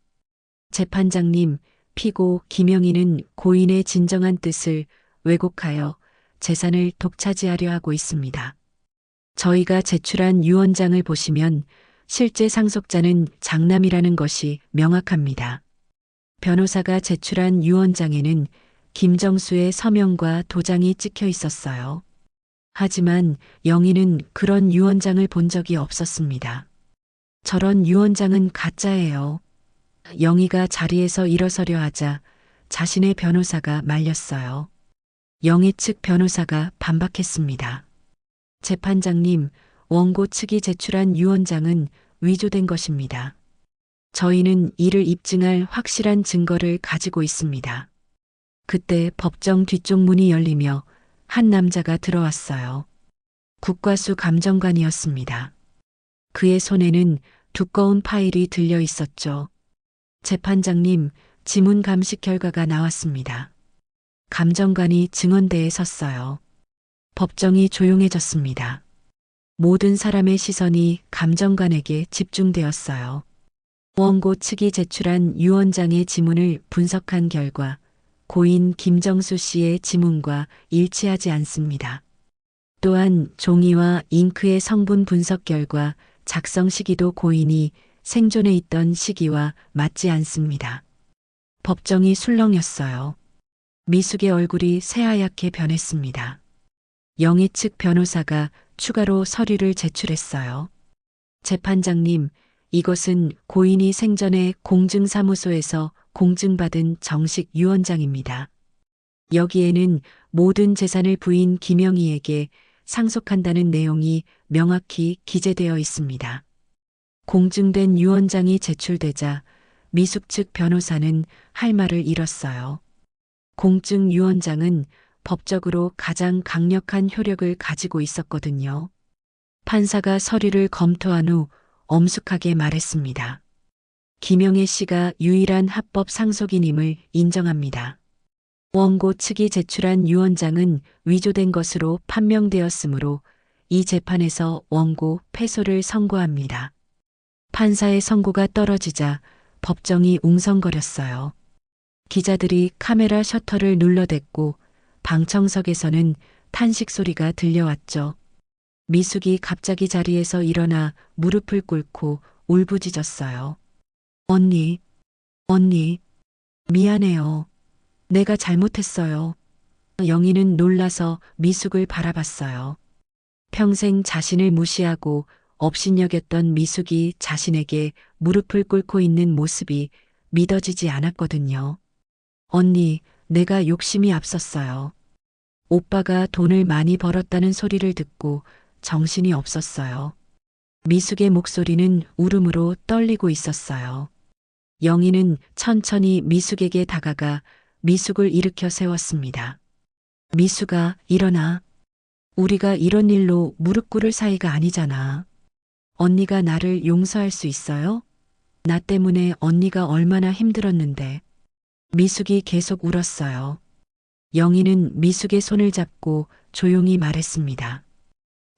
재판장님, 피고 김영희는 고인의 진정한 뜻을 왜곡하여 재산을 독차지하려 하고 있습니다. 저희가 제출한 유언장을 보시면 실제 상속자는 장남이라는 것이 명확합니다. 변호사가 제출한 유언장에는 김정수의 서명과 도장이 찍혀 있었어요. 하지만 영희는 그런 유언장을 본 적이 없었습니다. 저런 유언장은 가짜예요. 영희가 자리에서 일어서려 하자 자신의 변호사가 말렸어요. 영희 측 변호사가 반박했습니다. 재판장님, 원고 측이 제출한 유언장은 위조된 것입니다. 저희는 이를 입증할 확실한 증거를 가지고 있습니다. 그때 법정 뒤쪽 문이 열리며 한 남자가 들어왔어요. 국과수 감정관이었습니다. 그의 손에는 두꺼운 파일이 들려 있었죠. 재판장님, 지문 감식 결과가 나왔습니다. 감정관이 증언대에 섰어요. 법정이 조용해졌습니다. 모든 사람의 시선이 감정관에게 집중되었어요. 원고 측이 제출한 유언장의 지문을 분석한 결과 고인 김정수 씨의 지문과 일치하지 않습니다. 또한 종이와 잉크의 성분 분석 결과 작성 시기도 고인이 생존해 있던 시기와 맞지 않습니다. 법정이 술렁였어요. 미숙의 얼굴이 새하얗게 변했습니다. 영희 측 변호사가 추가로 서류를 제출했어요. 재판장님, 이것은 고인이 생전에 공증사무소에서 공증받은 정식 유언장입니다. 여기에는 모든 재산을 부인 김영희에게 상속한다는 내용이 명확히 기재되어 있습니다. 공증된 유언장이 제출되자 미숙 측 변호사는 할 말을 잃었어요. 공증 유언장은 법적으로 가장 강력한 효력을 가지고 있었거든요. 판사가 서류를 검토한 후 엄숙하게 말했습니다. 김영애 씨가 유일한 합법 상속인임을 인정합니다. 원고 측이 제출한 유언장은 위조된 것으로 판명되었으므로 이 재판에서 원고 패소를 선고합니다. 판사의 선고가 떨어지자 법정이 웅성거렸어요. 기자들이 카메라 셔터를 눌러댔고 방청석에서는 탄식 소리가 들려왔죠. 미숙이 갑자기 자리에서 일어나 무릎을 꿇고 울부짖었어요. 언니, 언니, 미안해요. 내가 잘못했어요. 영희는 놀라서 미숙을 바라봤어요. 평생 자신을 무시하고 업신여겼던 미숙이 자신에게 무릎을 꿇고 있는 모습이 믿어지지 않았거든요. 언니, 내가 욕심이 앞섰어요. 오빠가 돈을 많이 벌었다는 소리를 듣고 정신이 없었어요. 미숙의 목소리는 울음으로 떨리고 있었어요. 영희는 천천히 미숙에게 다가가 미숙을 일으켜 세웠습니다. 미숙아, 일어나. 우리가 이런 일로 무릎 꿇을 사이가 아니잖아. 언니가 나를 용서할 수 있어요? 나 때문에 언니가 얼마나 힘들었는데. 미숙이 계속 울었어요. 영희는 미숙의 손을 잡고 조용히 말했습니다.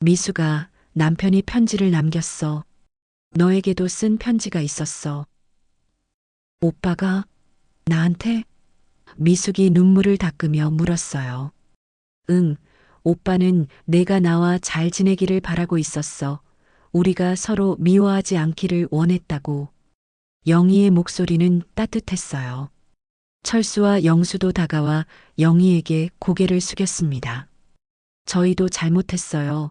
미숙아, 남편이 편지를 남겼어. 너에게도 쓴 편지가 있었어. 오빠가 나한테? 미숙이 눈물을 닦으며 물었어요. 응, 오빠는 내가 나와 잘 지내기를 바라고 있었어. 우리가 서로 미워하지 않기를 원했다고. 영희의 목소리는 따뜻했어요. 철수와 영수도 다가와 영희에게 고개를 숙였습니다. 저희도 잘못했어요.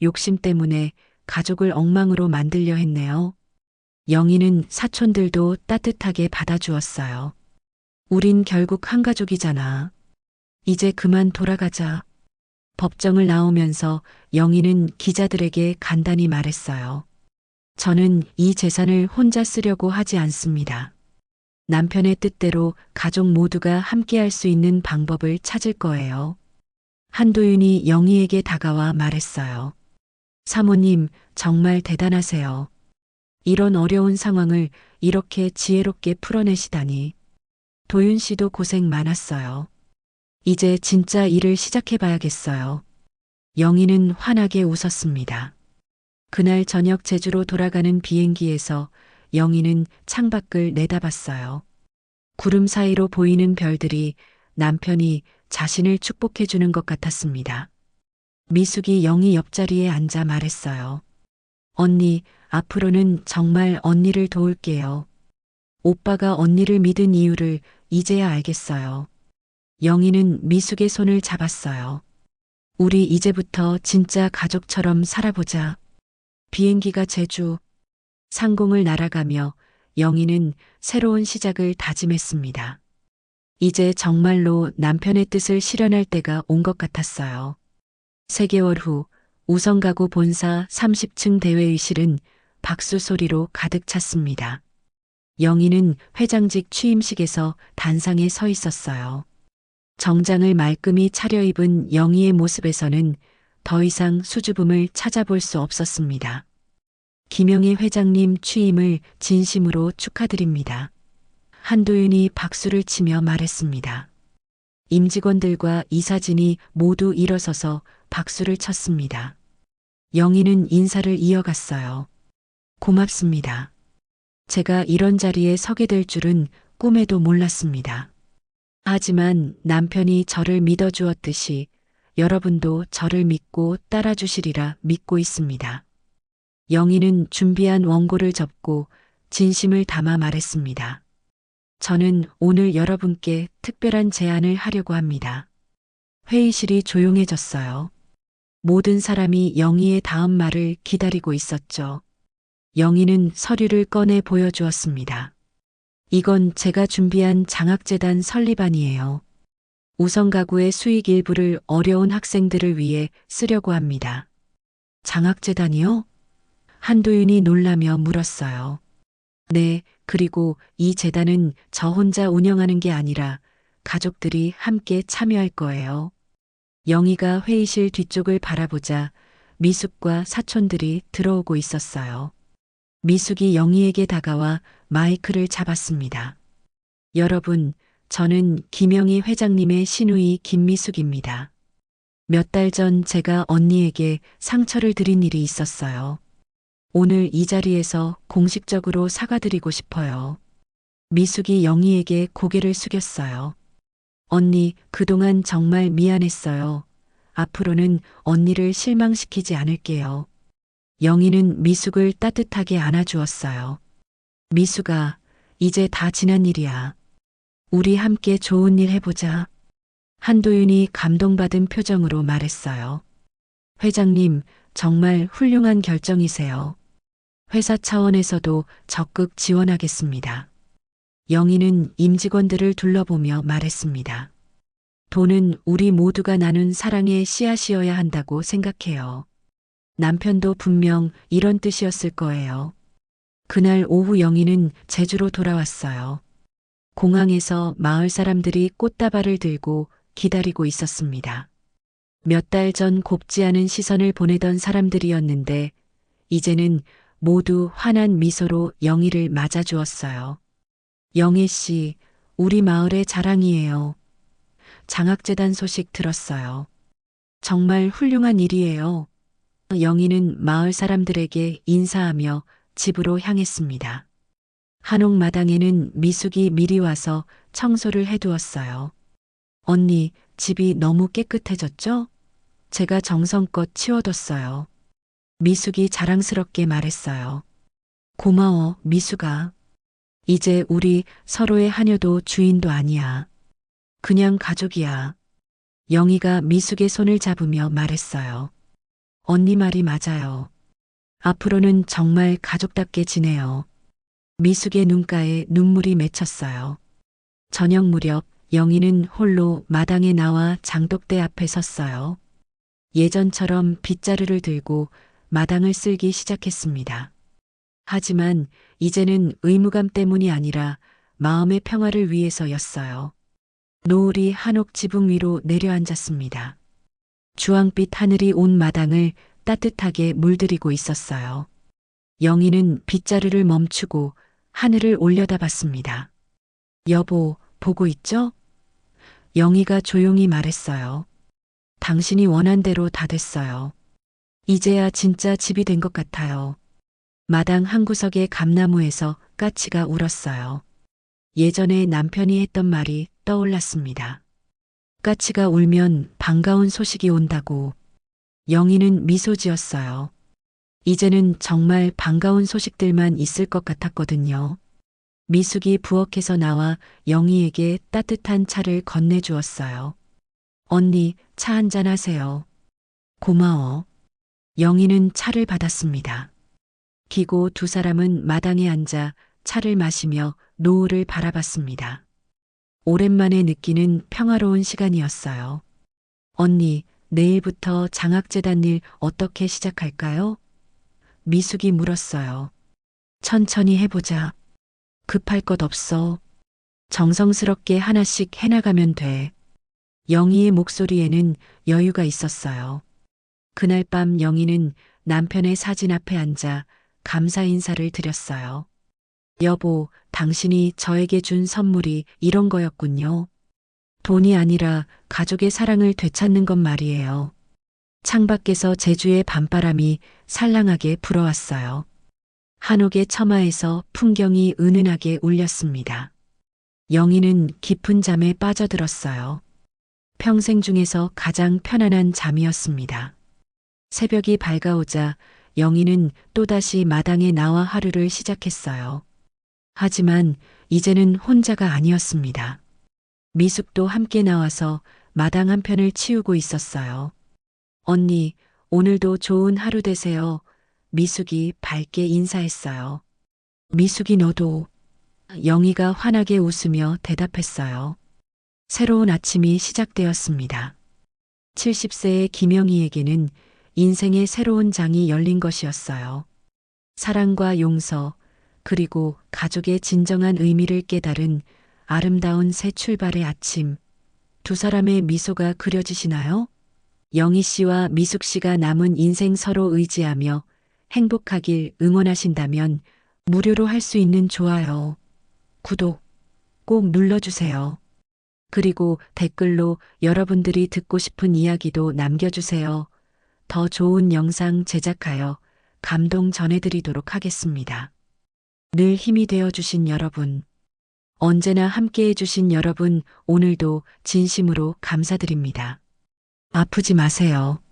욕심 때문에 가족을 엉망으로 만들려 했네요. 영희는 사촌들도 따뜻하게 받아주었어요. 우린 결국 한 가족이잖아. 이제 그만 돌아가자. 법정을 나오면서 영희는 기자들에게 간단히 말했어요. 저는 이 재산을 혼자 쓰려고 하지 않습니다. 남편의 뜻대로 가족 모두가 함께할 수 있는 방법을 찾을 거예요. 한도윤이 영희에게 다가와 말했어요. 사모님, 정말 대단하세요. 이런 어려운 상황을 이렇게 지혜롭게 풀어내시다니. 도윤 씨도 고생 많았어요. 이제 진짜 일을 시작해봐야겠어요. 영희는 환하게 웃었습니다. 그날 저녁 제주로 돌아가는 비행기에서 영희는 창밖을 내다봤어요. 구름 사이로 보이는 별들이 남편이 자신을 축복해주는 것 같았습니다. 미숙이 영희 옆자리에 앉아 말했어요. 언니, 앞으로는 정말 언니를 도울게요. 오빠가 언니를 믿은 이유를 이제야 알겠어요. 영희는 미숙의 손을 잡았어요. 우리 이제부터 진짜 가족처럼 살아보자. 비행기가 제주 상공을 날아가며 영희는 새로운 시작을 다짐했습니다. 이제 정말로 남편의 뜻을 실현할 때가 온 것 같았어요. 3개월 후 우성가구 본사 30층 대회의실은 박수 소리로 가득 찼습니다. 영희는 회장직 취임식에서 단상에 서 있었어요. 정장을 말끔히 차려입은 영희의 모습에서는 더 이상 수줍음을 찾아볼 수 없었습니다. 김영희 회장님 취임을 진심으로 축하드립니다. 한도윤이 박수를 치며 말했습니다. 임직원들과 이사진이 모두 일어서서 박수를 쳤습니다. 영희는 인사를 이어갔어요. 고맙습니다. 제가 이런 자리에 서게 될 줄은 꿈에도 몰랐습니다. 하지만 남편이 저를 믿어주었듯이 여러분도 저를 믿고 따라주시리라 믿고 있습니다. 영희는 준비한 원고를 접고 진심을 담아 말했습니다. 저는 오늘 여러분께 특별한 제안을 하려고 합니다. 회의실이 조용해졌어요. 모든 사람이 영희의 다음 말을 기다리고 있었죠. 영희는 서류를 꺼내 보여주었습니다. 이건 제가 준비한 장학재단 설립안이에요. 우성가구의 수익 일부를 어려운 학생들을 위해 쓰려고 합니다. 장학재단이요? 한도윤이 놀라며 물었어요. 네, 그리고 이 재단은 저 혼자 운영하는 게 아니라 가족들이 함께 참여할 거예요. 영희가 회의실 뒤쪽을 바라보자 미숙과 사촌들이 들어오고 있었어요. 미숙이 영희에게 다가와 마이크를 잡았습니다. 여러분, 저는 김영희 회장님의 시누이 김미숙입니다. 몇 달 전 제가 언니에게 상처를 드린 일이 있었어요. 오늘 이 자리에서 공식적으로 사과드리고 싶어요. 미숙이 영희에게 고개를 숙였어요. 언니, 그동안 정말 미안했어요. 앞으로는 언니를 실망시키지 않을게요. 영희는 미숙을 따뜻하게 안아주었어요. 미숙아, 이제 다 지난 일이야. 우리 함께 좋은 일 해보자. 한도윤이 감동받은 표정으로 말했어요. 회장님, 정말 훌륭한 결정이세요. 회사 차원에서도 적극 지원하겠습니다. 영희는 임직원들을 둘러보며 말했습니다. 돈은 우리 모두가 나눈 사랑의 씨앗이어야 한다고 생각해요. 남편도 분명 이런 뜻이었을 거예요. 그날 오후 영희는 제주로 돌아왔어요. 공항에서 마을 사람들이 꽃다발을 들고 기다리고 있었습니다. 몇 달 전 곱지 않은 시선을 보내던 사람들이었는데 이제는 모두 환한 미소로 영희를 맞아주었어요. 영희 씨, 우리 마을의 자랑이에요. 장학재단 소식 들었어요. 정말 훌륭한 일이에요. 영희는 마을 사람들에게 인사하며 집으로 향했습니다. 한옥마당에는 미숙이 미리 와서 청소를 해두었어요. 언니, 집이 너무 깨끗해졌죠? 제가 정성껏 치워뒀어요. 미숙이 자랑스럽게 말했어요. 고마워, 미숙아. 이제 우리 서로의 하녀도 주인도 아니야. 그냥 가족이야. 영희가 미숙의 손을 잡으며 말했어요. 언니 말이 맞아요. 앞으로는 정말 가족답게 지내요. 미숙의 눈가에 눈물이 맺혔어요. 저녁 무렵 영희는 홀로 마당에 나와 장독대 앞에 섰어요. 예전처럼 빗자루를 들고 마당을 쓸기 시작했습니다. 하지만 이제는 의무감 때문이 아니라 마음의 평화를 위해서였어요. 노을이 한옥 지붕 위로 내려앉았습니다. 주황빛 하늘이 온 마당을 따뜻하게 물들이고 있었어요. 영희는 빗자루를 멈추고 하늘을 올려다봤습니다. 여보, 보고 있죠? 영희가 조용히 말했어요. 당신이 원한 대로 다 됐어요. 이제야 진짜 집이 된 것 같아요. 마당 한 구석의 감나무에서 까치가 울었어요. 예전에 남편이 했던 말이 떠올랐습니다. 까치가 울면 반가운 소식이 온다고. 영희는 미소 지었어요. 이제는 정말 반가운 소식들만 있을 것 같았거든요. 미숙이 부엌에서 나와 영희에게 따뜻한 차를 건네주었어요. 언니, 차 한잔 하세요. 고마워. 영희는 차를 받았습니다. 기고 두 사람은 마당에 앉아 차를 마시며 노을을 바라봤습니다. 오랜만에 느끼는 평화로운 시간이었어요. 언니, 내일부터 장학재단 일 어떻게 시작할까요? 미숙이 물었어요. 천천히 해보자. 급할 것 없어. 정성스럽게 하나씩 해나가면 돼. 영희의 목소리에는 여유가 있었어요. 그날 밤 영희는 남편의 사진 앞에 앉아 감사 인사를 드렸어요. 여보, 당신이 저에게 준 선물이 이런 거였군요. 돈이 아니라 가족의 사랑을 되찾는 것 말이에요. 창밖에서 제주의 밤바람이 살랑하게 불어왔어요. 한옥의 처마에서 풍경이 은은하게 울렸습니다. 영희는 깊은 잠에 빠져들었어요. 평생 중에서 가장 편안한 잠이었습니다. 새벽이 밝아오자 영희는 또다시 마당에 나와 하루를 시작했어요. 하지만 이제는 혼자가 아니었습니다. 미숙도 함께 나와서 마당 한편을 치우고 있었어요. 언니, 오늘도 좋은 하루 되세요. 미숙이 밝게 인사했어요. 미숙이 너도. 영희가 환하게 웃으며 대답했어요. 새로운 아침이 시작되었습니다. 70세의 김영희에게는 인생의 새로운 장이 열린 것이었어요. 사랑과 용서, 그리고 가족의 진정한 의미를 깨달은 아름다운 새 출발의 아침. 두 사람의 미소가 그려지시나요? 영희 씨와 미숙 씨가 남은 인생 서로 의지하며 행복하길 응원하신다면 무료로 할 수 있는 좋아요, 구독 꼭 눌러주세요. 그리고 댓글로 여러분들이 듣고 싶은 이야기도 남겨주세요. 더 좋은 영상 제작하여 감동 전해드리도록 하겠습니다. 늘 힘이 되어주신 여러분. 언제나 함께 해주신 여러분, 오늘도 진심으로 감사드립니다. 아프지 마세요.